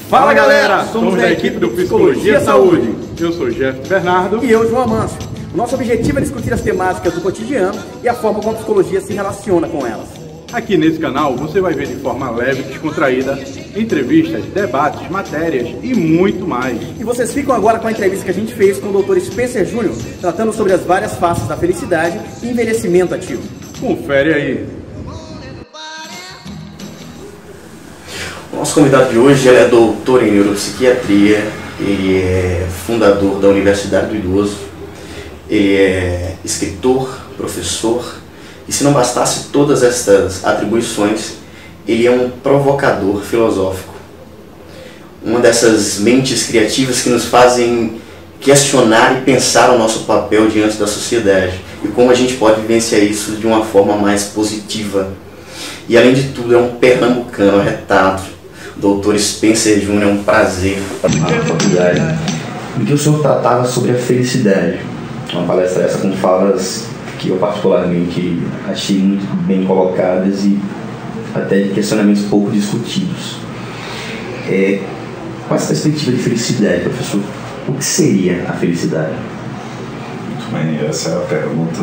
Fala galera, somos da equipe do Psicologia Saúde. Eu sou Jeff Bernardo. E eu, João Amâncio. Nosso objetivo é discutir as temáticas do cotidiano e a forma como a psicologia se relaciona com elas. Aqui nesse canal você vai ver de forma leve e descontraída entrevistas, debates, matérias e muito mais. E vocês ficam agora com a entrevista que a gente fez com o Dr. Spencer Júnior, tratando sobre as várias faces da felicidade e envelhecimento ativo. Confere aí. O nosso convidado de hoje é doutor em neuropsiquiatria, ele é fundador da Universidade do Idoso, ele é escritor, professor, e se não bastasse todas estas atribuições, ele é um provocador filosófico. Uma dessas mentes criativas que nos fazem questionar e pensar o nosso papel diante da sociedade e como a gente pode vivenciar isso de uma forma mais positiva. E além de tudo é um pernambucano arretado. Dr. Spencer Júnior, é um prazer participar da faculdade, em que o senhor tratava sobre a felicidade. Uma palestra essa com falas que eu particularmente achei muito bem colocadas e até de questionamentos pouco discutidos. Qual é a perspectiva de felicidade, professor? O que seria a felicidade? Muito bem, essa é a pergunta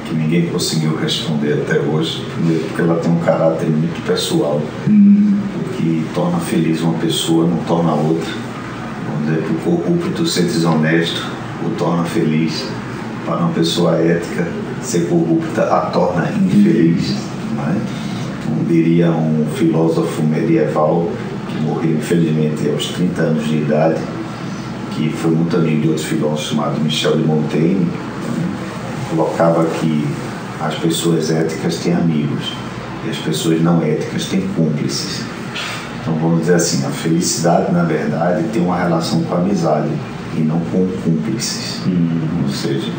que ninguém conseguiu responder até hoje, primeiro porque ela tem um caráter muito pessoal. O que torna feliz uma pessoa não torna outra. Vamos dizer que o corrupto ser desonesto o torna feliz. Para uma pessoa ética, ser corrupta a torna infeliz. Não é? Como diria um filósofo medieval que morreu infelizmente aos 30 anos de idade, que foi muito amigo de outro filósofo chamado Michel de Montaigne, colocava que as pessoas éticas têm amigos e as pessoas não éticas têm cúmplices. Então vamos dizer assim, a felicidade na verdade tem uma relação com a amizade e não com cúmplices. Ou seja,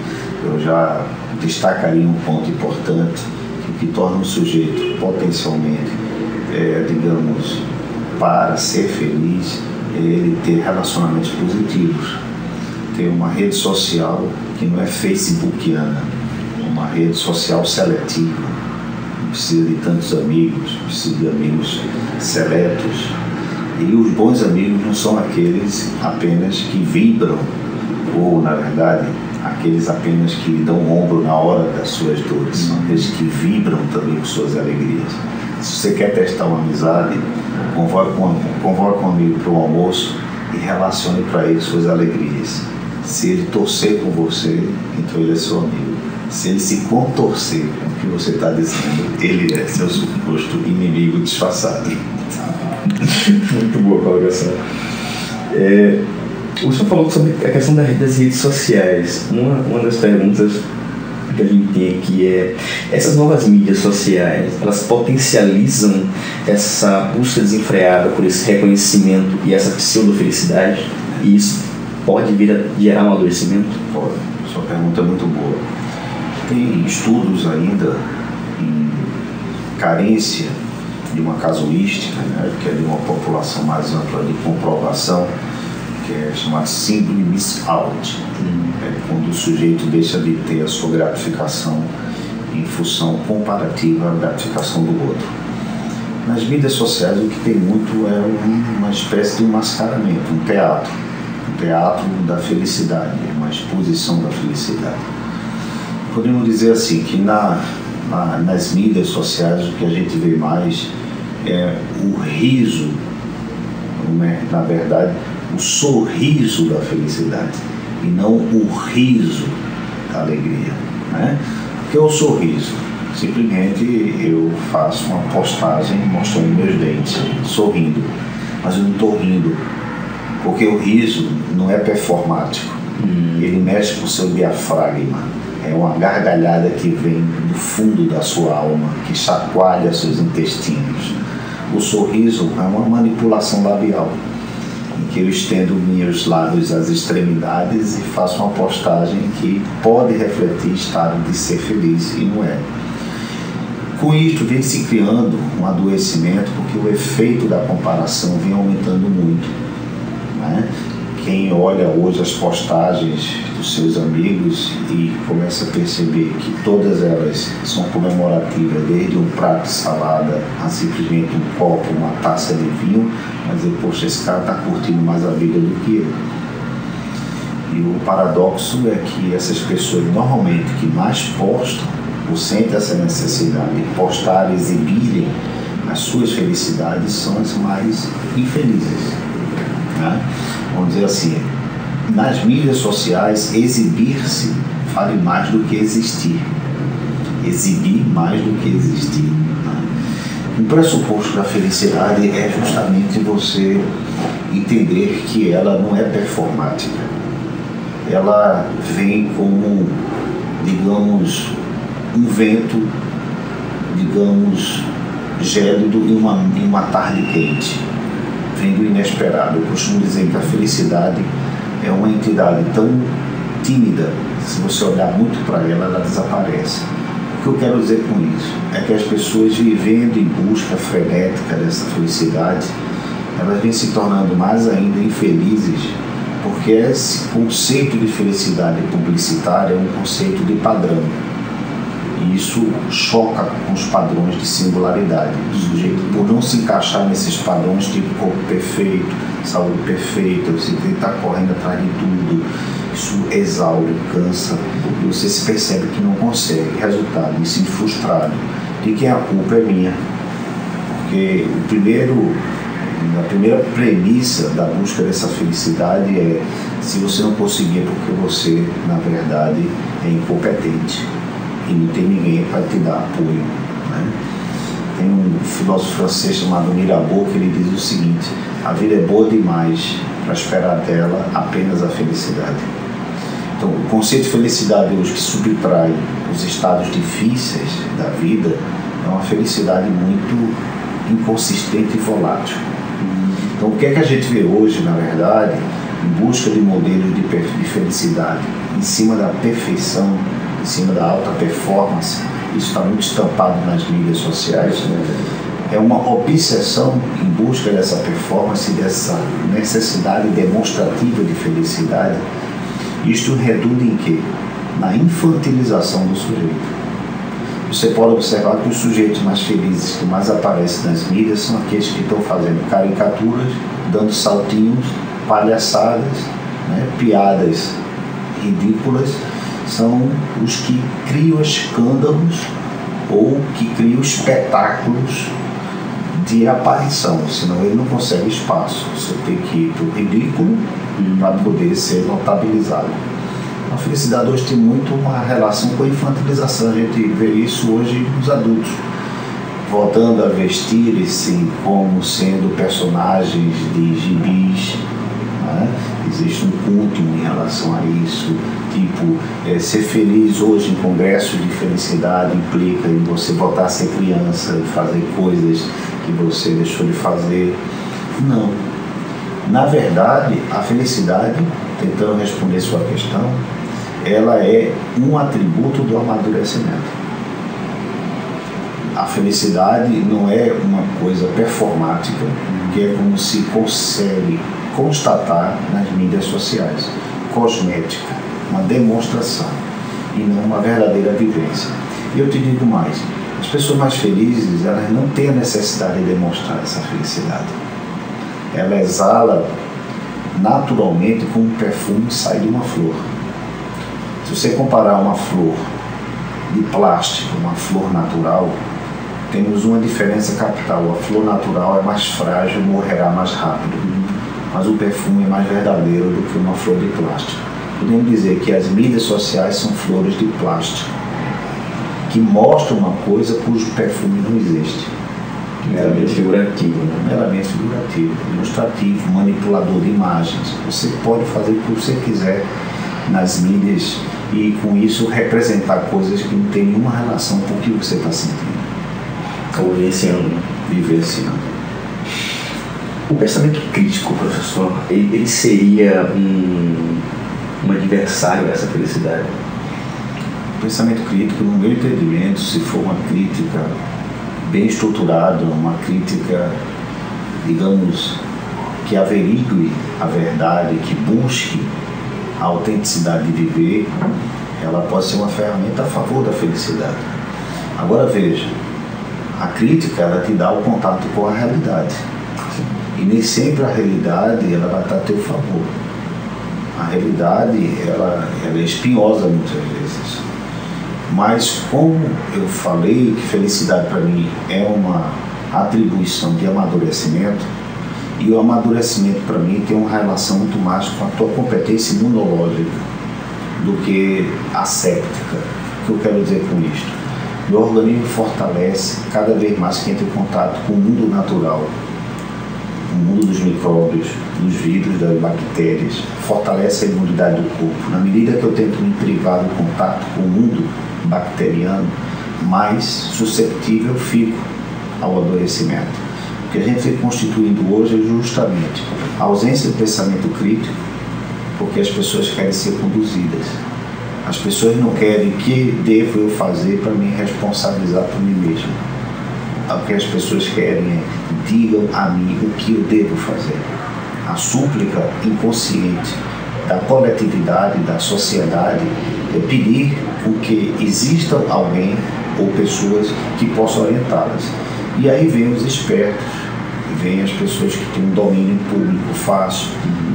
eu já destacaria um ponto importante, que o que torna um sujeito potencialmente, digamos, para ser feliz, é ele ter relacionamentos positivos, ter uma rede social que não é facebookiana, uma rede social seletiva. Não precisa de tantos amigos, precisa de amigos seletos. E os bons amigos não são aqueles apenas que vibram, ou, na verdade, aqueles apenas que lhe dão ombro na hora das suas dores. São aqueles que vibram também com suas alegrias. Se você quer testar uma amizade, convoque um amigo para o almoço e relacione para ele suas alegrias. Se ele torcer por você, então ele é seu amigo. Se ele se contorcer com o que você está dizendo, ele é seu suposto inimigo disfarçado. Muito boa colocação. O senhor falou sobre a questão das redes sociais. Uma das perguntas que a gente tem aqui é: essas novas mídias sociais, elas potencializam essa busca desenfreada por esse reconhecimento e essa pseudo-felicidade? E isso pode vir a gerar um adoecimento? Pode. Sua pergunta é muito boa. Tem estudos ainda em carência de uma casuística, né, que é de uma população mais ampla de comprovação, que é chamado síndrome miss out. É quando o sujeito deixa de ter a sua gratificação em função comparativa à gratificação do outro. Nas mídias sociais o que tem muito é uma espécie de um mascaramento, um teatro da felicidade, uma exposição da felicidade. Podemos dizer assim que nas mídias sociais o que a gente vê mais é o riso, né? Na verdade, o sorriso da felicidade e não o riso da alegria, né? O que é o sorriso? Simplesmente eu faço uma postagem mostrando meus dentes, sorrindo, mas eu não estou rindo, porque o riso não é performático, ele mexe com o seu diafragma. É uma gargalhada que vem do fundo da sua alma, que chacoalha seus intestinos. O sorriso é uma manipulação labial, em que eu estendo meus lábios às extremidades e faço uma postagem que pode refletir estado de ser feliz e não é. Com isso vem se criando um adoecimento, porque o efeito da comparação vem aumentando muito, né? Que Quem olha hoje as postagens dos seus amigos e começa a perceber que todas elas são comemorativas, desde um prato de salada a simplesmente um copo, uma taça de vinho, mas dizer, poxa, esse cara está curtindo mais a vida do que eu. E o paradoxo é que essas pessoas normalmente que mais postam, ou sentem essa necessidade de postar, exibirem as suas felicidades, são as mais infelizes, né? Vamos dizer assim, nas mídias sociais, exibir-se vale mais do que existir. Exibir mais do que existir, né? O pressuposto da felicidade é justamente você entender que ela não é performática. Ela vem como, digamos, um vento, digamos, gélido em uma tarde quente. Vem do inesperado. Eu costumo dizer que a felicidade é uma entidade tão tímida, se você olhar muito para ela, ela desaparece. O que eu quero dizer com isso é que as pessoas vivendo em busca frenética dessa felicidade, elas vêm se tornando mais ainda infelizes, porque esse conceito de felicidade publicitária é um conceito de padrão. E isso choca com os padrões de singularidade do sujeito, por não se encaixar nesses padrões tipo corpo perfeito, saúde perfeita, você tem que estar correndo atrás de tudo. Isso exaure, cansa, e você se percebe que não consegue. Resultado, me sinto frustrado. De que a culpa é minha. Porque a primeira premissa da busca dessa felicidade é: se você não conseguir é porque você, na verdade, é incompetente. E não tem ninguém para te dar apoio, né? Tem um filósofo francês chamado Mirabeau que ele diz o seguinte: a vida é boa demais para esperar dela apenas a felicidade. Então, o conceito de felicidade hoje, que subtrai os estados difíceis da vida, é uma felicidade muito inconsistente e volátil. Então, o que é que a gente vê hoje, na verdade, em busca de modelos de felicidade em cima da perfeição, em cima da alta performance? Isso está muito estampado nas mídias sociais, né? É uma obsessão em busca dessa performance, dessa necessidade demonstrativa de felicidade. Isto redunda em quê? Na infantilização do sujeito. Você pode observar que os sujeitos mais felizes que mais aparecem nas mídias são aqueles que estão fazendo caricaturas, dando saltinhos, palhaçadas, né, piadas ridículas. São os que criam escândalos ou que criam espetáculos de aparição, senão ele não consegue espaço. Você tem que ir para o ridículo para poder ser notabilizado. A felicidade hoje tem muito uma relação com a infantilização. A gente vê isso hoje nos adultos, voltando a vestir-se como sendo personagens de gibis, né? Existe um culto em relação a isso, tipo, ser feliz hoje em congresso de felicidade implica em você voltar a ser criança e fazer coisas que você deixou de fazer. Não. Na verdade, a felicidade, tentando responder sua questão, ela é um atributo do amadurecimento. A felicidade não é uma coisa performática, que é como se consegue constatar nas mídias sociais, cosmética, uma demonstração e não uma verdadeira vivência. E eu te digo mais, as pessoas mais felizes, elas não têm a necessidade de demonstrar essa felicidade. Ela exala naturalmente como um perfume sai de uma flor. Se você comparar uma flor de plástico, uma flor natural, temos uma diferença capital. A flor natural é mais frágil, morrerá mais rápido, mas o perfume é mais verdadeiro do que uma flor de plástico. Podemos dizer que as mídias sociais são flores de plástico, que mostram uma coisa cujo perfume não existe. Meramente figurativo, né? Meramente figurativo, ilustrativo, manipulador de imagens. Você pode fazer o que você quiser nas mídias e com isso representar coisas que não tem nenhuma relação com o que você está sentindo. Ou vivenciando. Vivenciando. O pensamento crítico, professor, ele seria um adversário a essa felicidade? O pensamento crítico, no meu entendimento, se for uma crítica bem estruturada, uma crítica, digamos, que averigue a verdade, que busque a autenticidade de viver, ela pode ser uma ferramenta a favor da felicidade. Agora veja, a crítica ela te dá o contato com a realidade. E nem sempre a realidade ela vai estar a teu favor. A realidade ela é espinhosa muitas vezes. Mas como eu falei que felicidade para mim é uma atribuição de amadurecimento, e o amadurecimento para mim tem uma relação muito mais com a tua competência imunológica do que asséptica. O que eu quero dizer com isto? Meu organismo fortalece cada vez mais que entra em contato com o mundo natural, o mundo dos micróbios, dos vírus, das bactérias, fortalece a imunidade do corpo. Na medida que eu tento me privar do contato com o mundo bacteriano, mais suscetível fico ao adoecimento. O que a gente vem constituindo hoje é justamente a ausência de pensamento crítico, porque as pessoas querem ser conduzidas. As pessoas não querem o que devo eu fazer para me responsabilizar por mim mesmo. O que as pessoas querem é digam a mim o que eu devo fazer. A súplica inconsciente da coletividade, da sociedade, é pedir com que exista alguém ou pessoas que possam orientá-las. E aí vem os espertos, vem as pessoas que têm um domínio público fácil,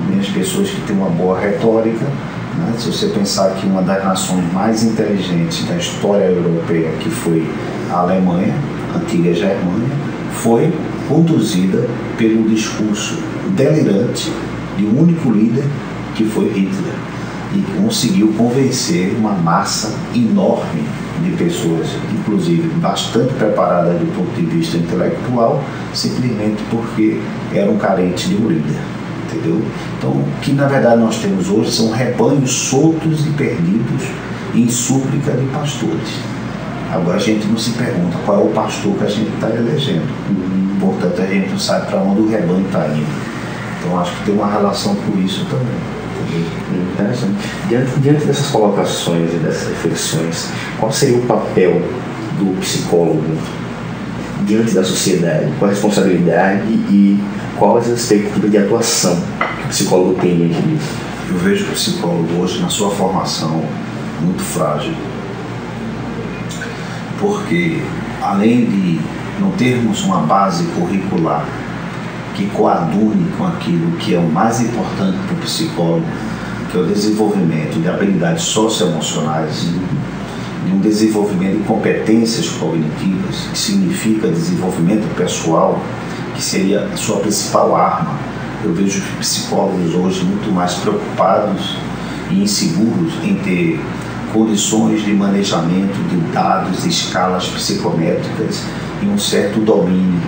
vem as pessoas que têm uma boa retórica. Né? Se você pensar que uma das nações mais inteligentes da história europeia, que foi a Alemanha, a antiga Germânia, foi conduzida pelo discurso delirante de um único líder, que foi Hitler, e conseguiu convencer uma massa enorme de pessoas, inclusive bastante preparadas do ponto de vista intelectual, simplesmente porque eram carentes de um líder, entendeu? Então, o que na verdade nós temos hoje são rebanhos soltos e perdidos em súplica de pastores. Agora a gente não se pergunta qual é o pastor que a gente está elegendo, portanto a gente não sabe para onde o rebanho está indo. Então acho que tem uma relação com isso também. Interessante. Diante dessas colocações e dessas reflexões, qual seria o papel do psicólogo diante da sociedade? Qual a responsabilidade e quais as perspectivas de atuação que o psicólogo tem diante disso? Eu vejo o psicólogo hoje na sua formação muito frágil, porque além de não termos uma base curricular que coadune com aquilo que é o mais importante para o psicólogo, que é o desenvolvimento de habilidades socioemocionais, de um desenvolvimento de competências cognitivas, que significa desenvolvimento pessoal, que seria a sua principal arma. Eu vejo psicólogos hoje muito mais preocupados e inseguros em ter condições de manejamento de dados e escalas psicométricas e um certo domínio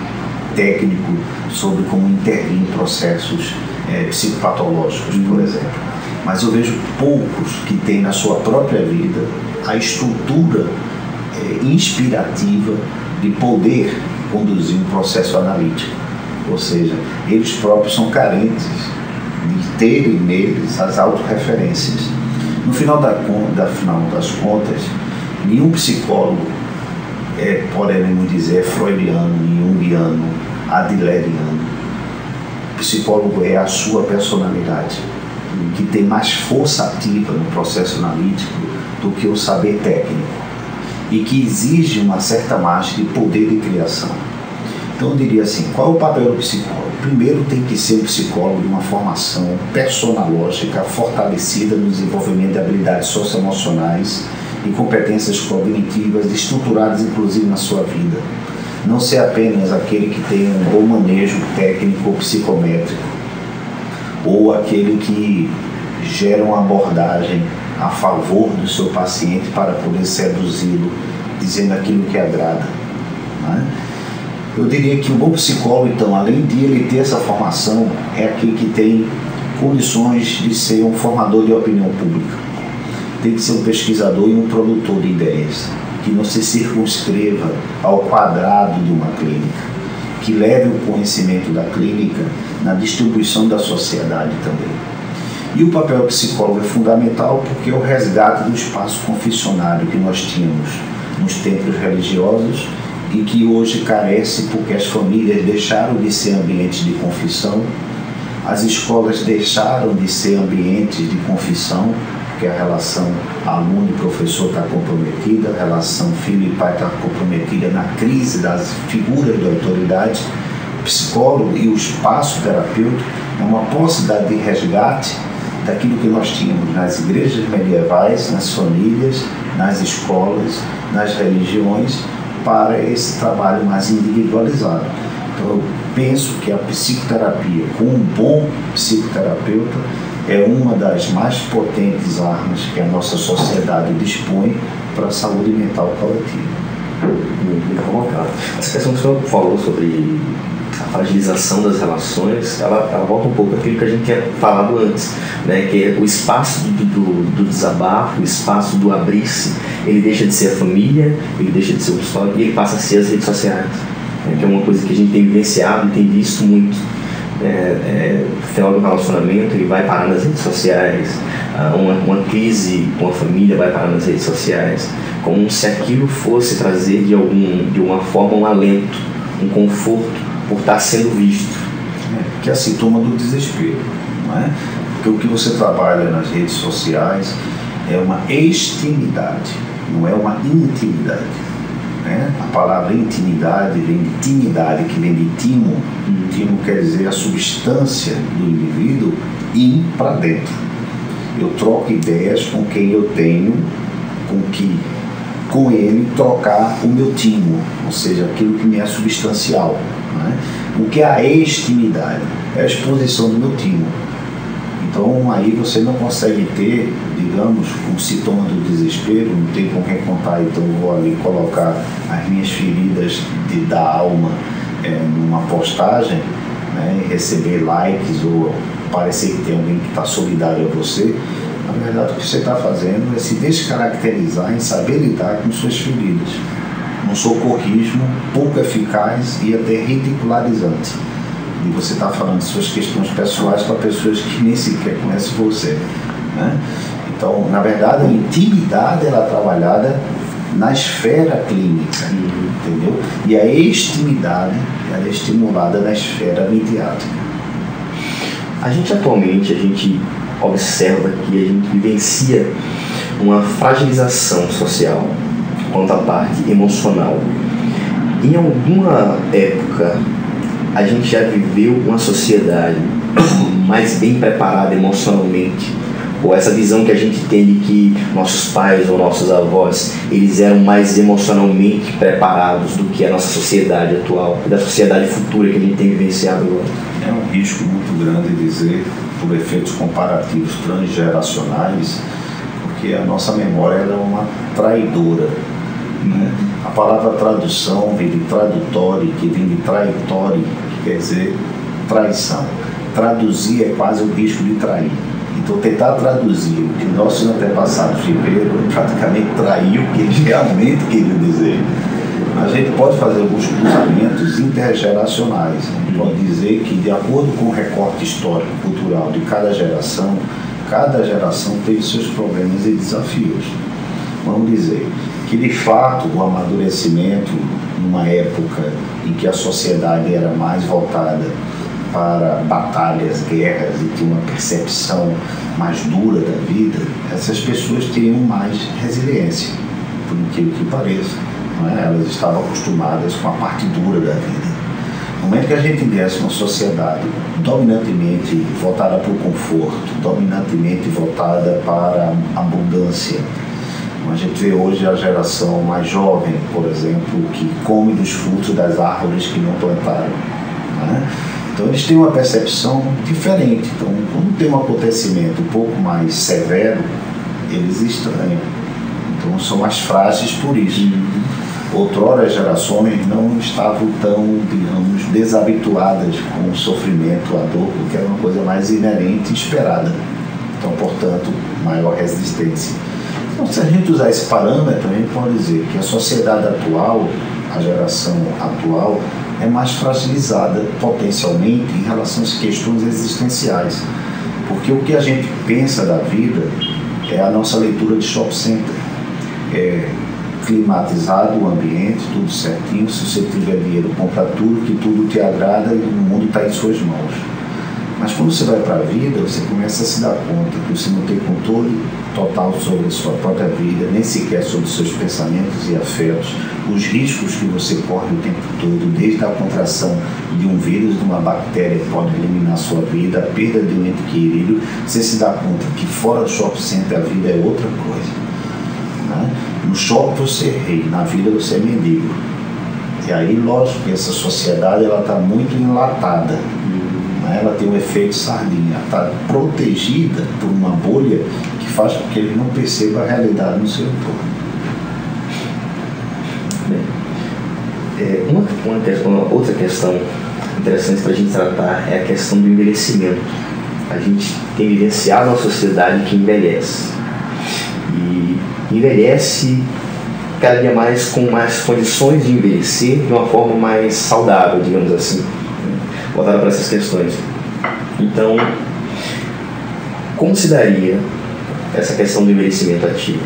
técnico sobre como intervir em processos psicopatológicos, por exemplo. Mas eu vejo poucos que têm na sua própria vida a estrutura inspirativa de poder conduzir um processo analítico. Ou seja, eles próprios são carentes de terem neles as autorreferências. No final das contas, nenhum psicólogo podemos dizer, freudiano, junguiano, adleriano. O psicólogo é a sua personalidade, que tem mais força ativa no processo analítico do que o saber técnico, e que exige uma certa margem de poder de criação. Então eu diria assim, qual é o papel do psicólogo? Primeiro tem que ser um psicólogo de uma formação personológica fortalecida no desenvolvimento de habilidades socioemocionais e competências cognitivas estruturadas inclusive na sua vida. Não ser apenas aquele que tem um bom manejo técnico ou psicométrico, ou aquele que gera uma abordagem a favor do seu paciente para poder seduzi-lo, dizendo aquilo que agrada, né? Eu diria que o bom psicólogo, então, além de ele ter essa formação, é aquele que tem condições de ser um formador de opinião pública. Tem que ser um pesquisador e um produtor de ideias, que não se circunscreva ao quadrado de uma clínica, que leve o conhecimento da clínica na distribuição da sociedade também. E o papel do psicólogo é fundamental porque é o resgate do espaço confessionário que nós tínhamos nos templos religiosos e que hoje carece porque as famílias deixaram de ser ambientes de confissão, As escolas deixaram de ser ambientes de confissão, porque a relação aluno e professor está comprometida, a relação filho e pai está comprometida na crise das figuras de autoridade. O psicólogo e o espaço terapêutico é uma possibilidade de resgate daquilo que nós tínhamos nas igrejas medievais, nas famílias, nas escolas, nas religiões, para esse trabalho mais individualizado. Então eu penso que a psicoterapia, com um bom psicoterapeuta, é uma das mais potentes armas que a nossa sociedade dispõe para a saúde mental coletiva. Muito colocado. Essa questão que o senhor falou sobre a fragilização das relações, ela volta um pouco àquilo que a gente tinha falado antes, né? Que é o espaço do desabafo, o espaço do abrir-se, ele deixa de ser a família, ele deixa de ser o histórico e ele passa a ser as redes sociais, né? Que é uma coisa que a gente tem vivenciado e tem visto muito. O final do relacionamento ele vai parar nas redes sociais, uma crise com a família vai parar nas redes sociais, como se aquilo fosse trazer de alguma forma um alento, um conforto por estar sendo visto. Que é sintoma do desespero, não é? Porque o que você trabalha nas redes sociais é uma extimidade, não é uma intimidade. A palavra intimidade vem de timidade, que vem de timo. Timo quer dizer a substância do indivíduo in para dentro. Eu troco ideias com quem eu tenho, com ele trocar o meu timo, ou seja, aquilo que me é substancial. O que é a extimidade? É a exposição do meu timo. Então aí você não consegue ter, digamos, um sintoma do desespero, não tem com quem contar, então eu vou ali colocar as minhas feridas da alma numa postagem, né, e receber likes ou parecer que tem alguém que está solidário a você. Na verdade, o que você está fazendo é se descaracterizar em saber lidar com suas feridas. Um socorrismo pouco eficaz e até ridicularizante. E você está falando de suas questões pessoais para pessoas que nem sequer conhecem você, né? Então, na verdade, a intimidade ela é trabalhada na esfera clínica, entendeu? E a extimidade ela é estimulada na esfera midiática. A gente atualmente observa que a gente vivencia uma fragilização social quanto à parte emocional. Em alguma época a gente já viveu uma sociedade mais bem preparada emocionalmente, ou essa visão que a gente tem de que nossos pais ou nossos avós eles eram mais emocionalmente preparados do que a nossa sociedade atual e da sociedade futura que a gente tem vivenciado agora? É um risco muito grande dizer, por efeitos comparativos transgeracionais, porque a nossa memória ela é uma traidora, né? A palavra tradução vem de tradutório, que vem de traitório, que quer dizer traição. Traduzir é quase o risco de trair. Então tentar traduzir o que nossos antepassados viveram, praticamente traiu o que eles realmente queriam dizer. A gente pode fazer alguns cruzamentos intergeracionais. A gente pode dizer que, de acordo com o recorte histórico cultural de cada geração teve seus problemas e desafios. Vamos dizer que, de fato, o amadurecimento, numa época em que a sociedade era mais voltada para batalhas, guerras e tinha uma percepção mais dura da vida, essas pessoas teriam mais resiliência, por incrível que pareça, não é? Elas estavam acostumadas com a parte dura da vida. No momento que a gente ingressa numa sociedade dominantemente voltada para o conforto, dominantemente voltada para a abundância, a gente vê hoje a geração mais jovem, por exemplo, que come dos frutos das árvores que não plantaram, né? Então eles têm uma percepção diferente. Então, quando tem um acontecimento um pouco mais severo, eles estranham. Então são mais frágeis por isso. Outrora as gerações não estavam tão, digamos, desabituadas com o sofrimento, a dor, porque era uma coisa mais inerente e esperada. Então, portanto, maior resistência. Então, se a gente usar esse parâmetro, a gente pode dizer que a sociedade atual, a geração atual, é mais fragilizada potencialmente em relação às questões existenciais. Porque o que a gente pensa da vida é a nossa leitura de shopping center. É climatizado o ambiente, tudo certinho, se você tiver dinheiro, compra tudo, que tudo te agrada e o mundo está em suas mãos. Mas quando você vai para a vida, você começa a se dar conta que você não tem controle total sobre a sua própria vida, nem sequer sobre os seus pensamentos e afetos, os riscos que você corre o tempo todo, desde a contração de um vírus, de uma bactéria que pode eliminar a sua vida, a perda de um ente querido, você se dá conta que fora do shopping center a vida é outra coisa. Né? No shopping você é rei, na vida você é mendigo. E aí, lógico que essa sociedade está muito enlatada. Ela tem um efeito sardinha, está protegida por uma bolha que faz com que ele não perceba a realidade no seu entorno. Uma outra questão interessante para a gente tratar é a questão do envelhecimento. A gente tem vivenciado uma sociedade que envelhece. E envelhece cada dia mais com mais condições de envelhecer de uma forma mais saudável, digamos assim. Voltado para essas questões. Então, como se daria essa questão do envelhecimento ativo?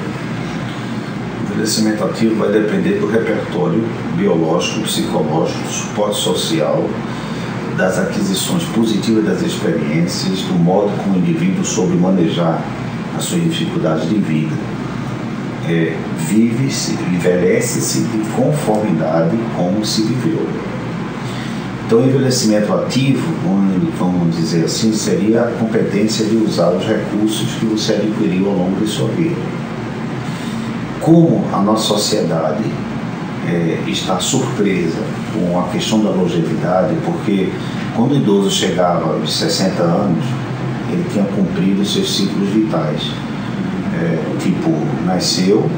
O envelhecimento ativo vai depender do repertório biológico, psicológico, do suporte social, das aquisições positivas das experiências, do modo como o indivíduo soube manejar as suas dificuldades de vida. Vive-se, envelhece-se de conformidade como se viveu. Então, o envelhecimento ativo, vamos dizer assim, seria a competência de usar os recursos que você adquiriu ao longo de sua vida. Como a nossa sociedade está surpresa com a questão da longevidade, porque quando o idoso chegava aos 60 anos, ele tinha cumprido seus ciclos vitais. Tipo, nasceu,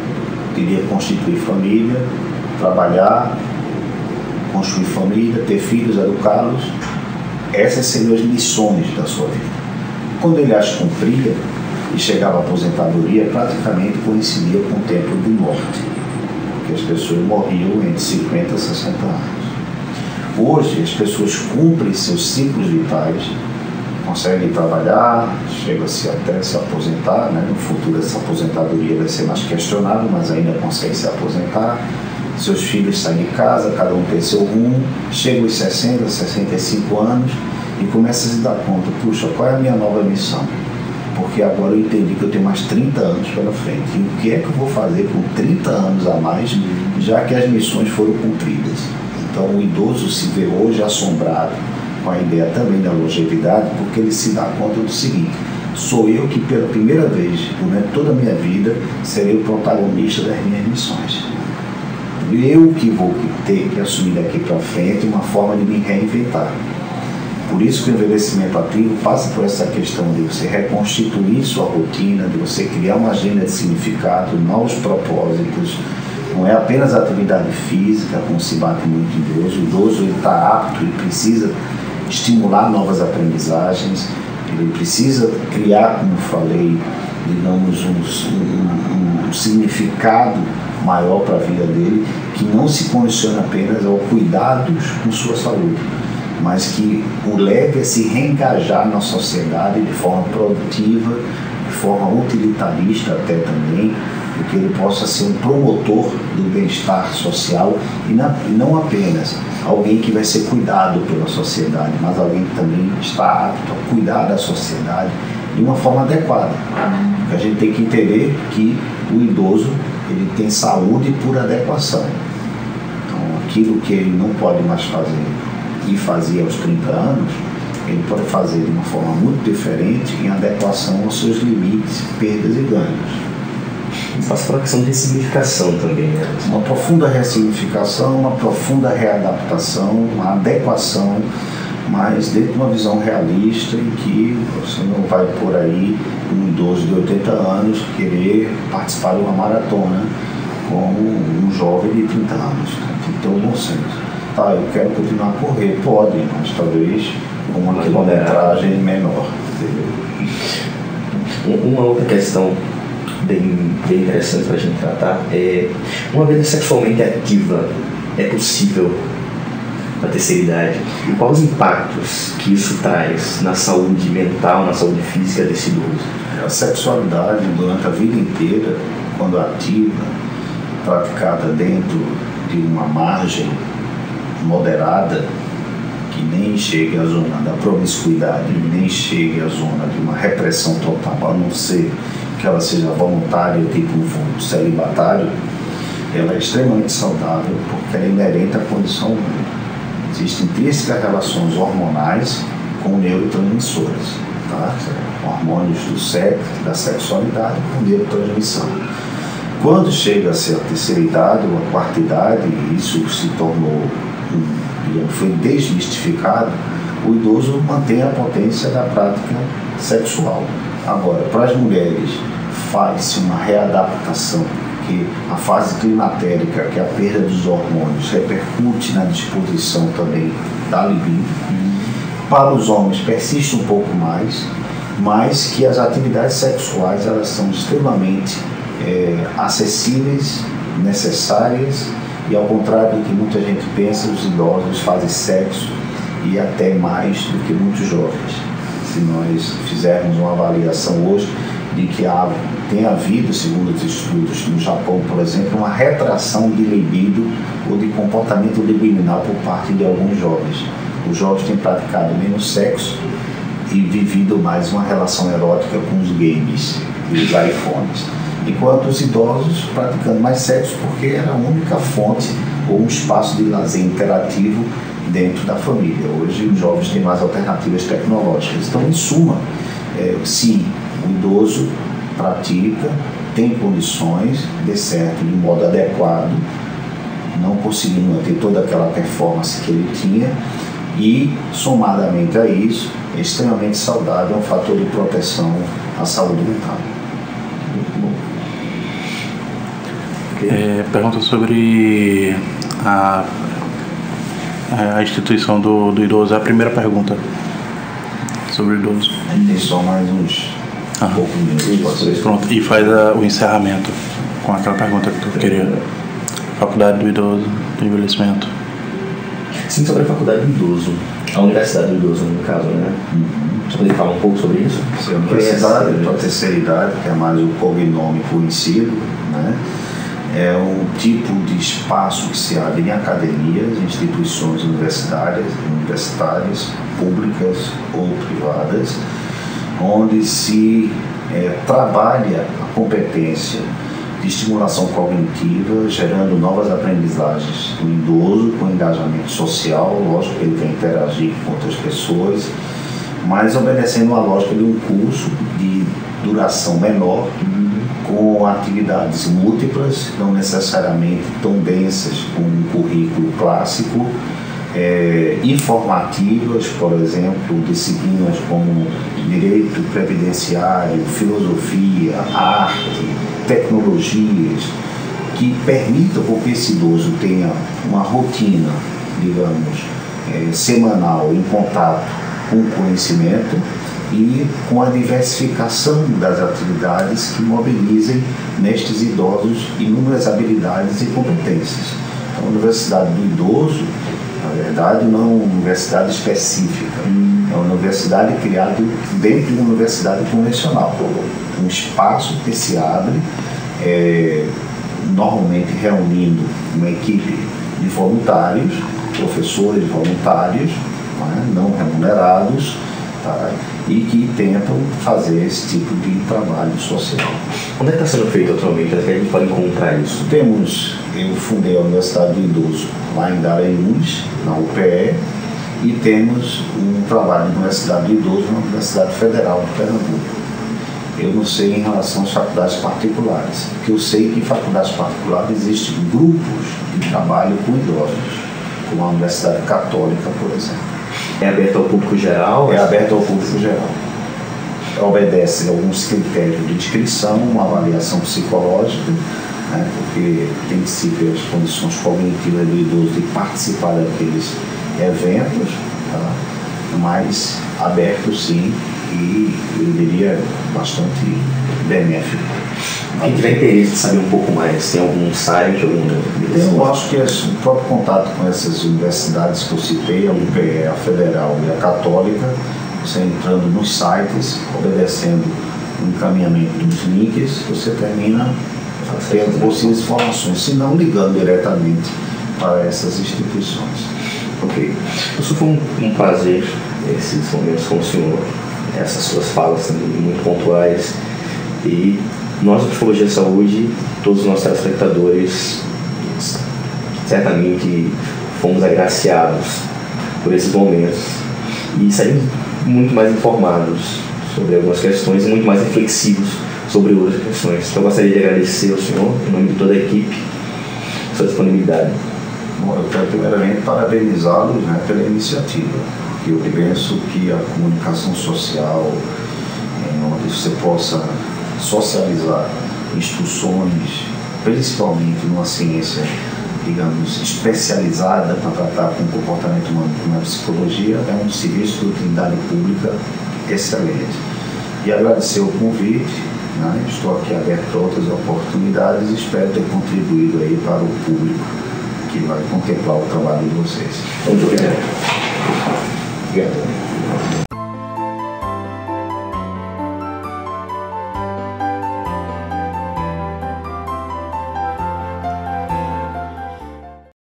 queria constituir família, trabalhar, construir família, ter filhos, educá-los. Essas seriam as missões da sua vida. Quando ele as cumpria e chegava à aposentadoria, praticamente coincidia com o tempo de morte, porque as pessoas morriam entre 50 e 60 anos. Hoje, as pessoas cumprem seus ciclos vitais, conseguem trabalhar, chega-se até se aposentar, né? No futuro essa aposentadoria vai ser mais questionável, mas ainda consegue se aposentar. Seus filhos saem de casa, cada um tem seu rumo, chega aos 60, 65 anos e começa a se dar conta, puxa, qual é a minha nova missão? Porque agora eu entendi que eu tenho mais 30 anos pela frente. E o que é que eu vou fazer com 30 anos a mais, já que as missões foram cumpridas? Então o idoso se vê hoje assombrado com a ideia também da longevidade, porque ele se dá conta do seguinte: sou eu que pela primeira vez, durante toda a minha vida, serei o protagonista das minhas missões. Eu que vou ter que assumir daqui para frente uma forma de me reinventar. Por isso que o envelhecimento ativo passa por essa questão de você reconstituir sua rotina, de você criar uma agenda de significado, novos propósitos. Não é apenas a atividade física, como se bate muito idoso. O idoso está apto, ele precisa estimular novas aprendizagens, ele precisa criar, como falei, digamos, um significado maior para a vida dele, que não se condiciona apenas ao cuidados com sua saúde, mas que o leve a se reengajar na sociedade de forma produtiva, de forma utilitarista até também, porque ele possa ser um promotor do bem-estar social e não apenas alguém que vai ser cuidado pela sociedade, mas alguém que também está apto a cuidar da sociedade de uma forma adequada. Porque a gente tem que entender que o idoso ele tem saúde por adequação. Então, aquilo que ele não pode mais fazer e fazia aos 30 anos, ele pode fazer de uma forma muito diferente em adequação aos seus limites, perdas e ganhos. Passa por uma questão de ressignificação também, né? Uma profunda ressignificação, uma profunda readaptação, uma adequação, mas dentro de uma visão realista em que você não vai por aí, um idoso de 80 anos, querer participar de uma maratona como um jovem de 30 anos. Tem que ter um bom senso. Tá, eu quero continuar a correr, pode, mas talvez com uma quilometragem menor. Uma outra questão bem interessante para a gente tratar é: uma vida sexualmente ativa é possível na terceira idade? E quais os impactos que isso traz na saúde mental, na saúde física desse idoso? A sexualidade durante a vida inteira, quando ativa, praticada dentro de uma margem moderada, que nem chegue à zona da promiscuidade, nem chegue à zona de uma repressão total, a não ser que ela seja voluntária, tipo um celibatário, ela é extremamente saudável porque ela é inerente à condição humana. Existem intrínsecas relações hormonais com neurotransmissores, tá? Hormônios do sexo, da sexualidade com neurotransmissão. Quando chega a ser a terceira idade ou a quarta idade, isso se tornou, foi desmistificado, o idoso mantém a potência da prática sexual. Agora, para as mulheres, faz-se uma readaptação, que a fase climatérica, que é a perda dos hormônios, repercute na disposição também da libido. Para os homens, persiste um pouco mais, mas que as atividades sexuais elas são extremamente acessíveis, necessárias, e ao contrário do que muita gente pensa, os idosos fazem sexo e até mais do que muitos jovens. Se nós fizermos uma avaliação hoje de que tem havido, segundo os estudos no Japão, por exemplo, uma retração de libido ou de comportamento libidinar por parte de alguns jovens. Os jovens têm praticado menos sexo e vivido mais uma relação erótica com os games e os iPhones, enquanto os idosos praticando mais sexo porque era a única fonte ou um espaço de lazer interativo dentro da família. Hoje os jovens têm mais alternativas tecnológicas. Então, em suma, sim, o idoso pratica, tem condições, de certo, de modo adequado, não conseguindo ter toda aquela performance que ele tinha, e, somadamente a isso, é extremamente saudável, é um fator de proteção à saúde mental. Muito bom. Pergunta sobre a instituição do idoso. É a primeira pergunta sobre o idoso. A gente tem só mais uns poucos minutos. Pronto, e faz o encerramento com aquela pergunta que tu queria. Faculdade do idoso, do envelhecimento. Sim, sobre a faculdade do idoso. A universidade do idoso, no caso, né? Você poderia falar um pouco sobre isso? A universidade para a terceira idade, que é mais o cognome conhecido, né? É um tipo de espaço que se abre em academias, instituições universitárias, públicas ou privadas, onde se trabalha a competência de estimulação cognitiva, gerando novas aprendizagens do idoso com engajamento social. Lógico que ele vai interagir com outras pessoas, mas obedecendo uma lógica de um curso de duração menor, com atividades múltiplas, não necessariamente tão densas como um currículo clássico, informativas, por exemplo, disciplinas como direito previdenciário, filosofia, arte, tecnologias, que permitam que esse idoso tenha uma rotina, digamos, semanal em contato com o conhecimento e com a diversificação das atividades que mobilizem nestes idosos inúmeras habilidades e competências. A Universidade do Idoso, na verdade, não é uma universidade específica, é uma universidade criada dentro de uma universidade convencional, um espaço que se abre, normalmente reunindo uma equipe de voluntários, professores voluntários, não remunerados, tá? E que tentam fazer esse tipo de trabalho social. Onde é que está sendo feito atualmente? Onde é que a gente pode encontrar isso? Eu fundei a Universidade do Idoso lá em Garanhuns, na UPE, e temos um trabalho na Universidade do Idoso na Universidade Federal de Pernambuco. Eu não sei em relação às faculdades particulares, porque eu sei que em faculdades particulares existem grupos de trabalho com idosos, como a Universidade Católica, por exemplo. É aberto ao público geral? É aberto ao público geral. Obedece a alguns critérios de inscrição, uma avaliação psicológica, né, porque tem que se ver as condições cognitivas do idoso de participar daqueles eventos, tá? Mas aberto sim, e eu diria bastante benéfico. Quem tiver interesse de saber um pouco mais, tem algum site, Eu acho que o próprio contato com essas universidades que eu citei, a UPE, a Federal e a Católica, você entrando nos sites, obedecendo o encaminhamento dos links, você termina tendo possíveis informações, se não ligando diretamente para essas instituições. Ok. Professor, foi um prazer esses momentos com o senhor, essas suas falas também muito pontuais. E nós, da Psicologia e Saúde, todos os nossos telespectadores, certamente fomos agraciados por esses momentos e saímos muito mais informados sobre algumas questões e muito mais reflexivos sobre outras questões. Então, eu gostaria de agradecer ao senhor, em nome de toda a equipe, sua disponibilidade. Bom, eu quero primeiramente parabenizá-los, né, pela iniciativa, porque eu penso que a comunicação social, onde você possa socializar instruções, principalmente numa ciência, digamos, especializada para tratar com o comportamento humano como a psicologia, é um serviço de utilidade pública excelente. E agradecer o convite, né? Estou aqui aberto para outras oportunidades e espero ter contribuído aí para o público que vai contemplar o trabalho de vocês. Muito obrigado. Obrigado.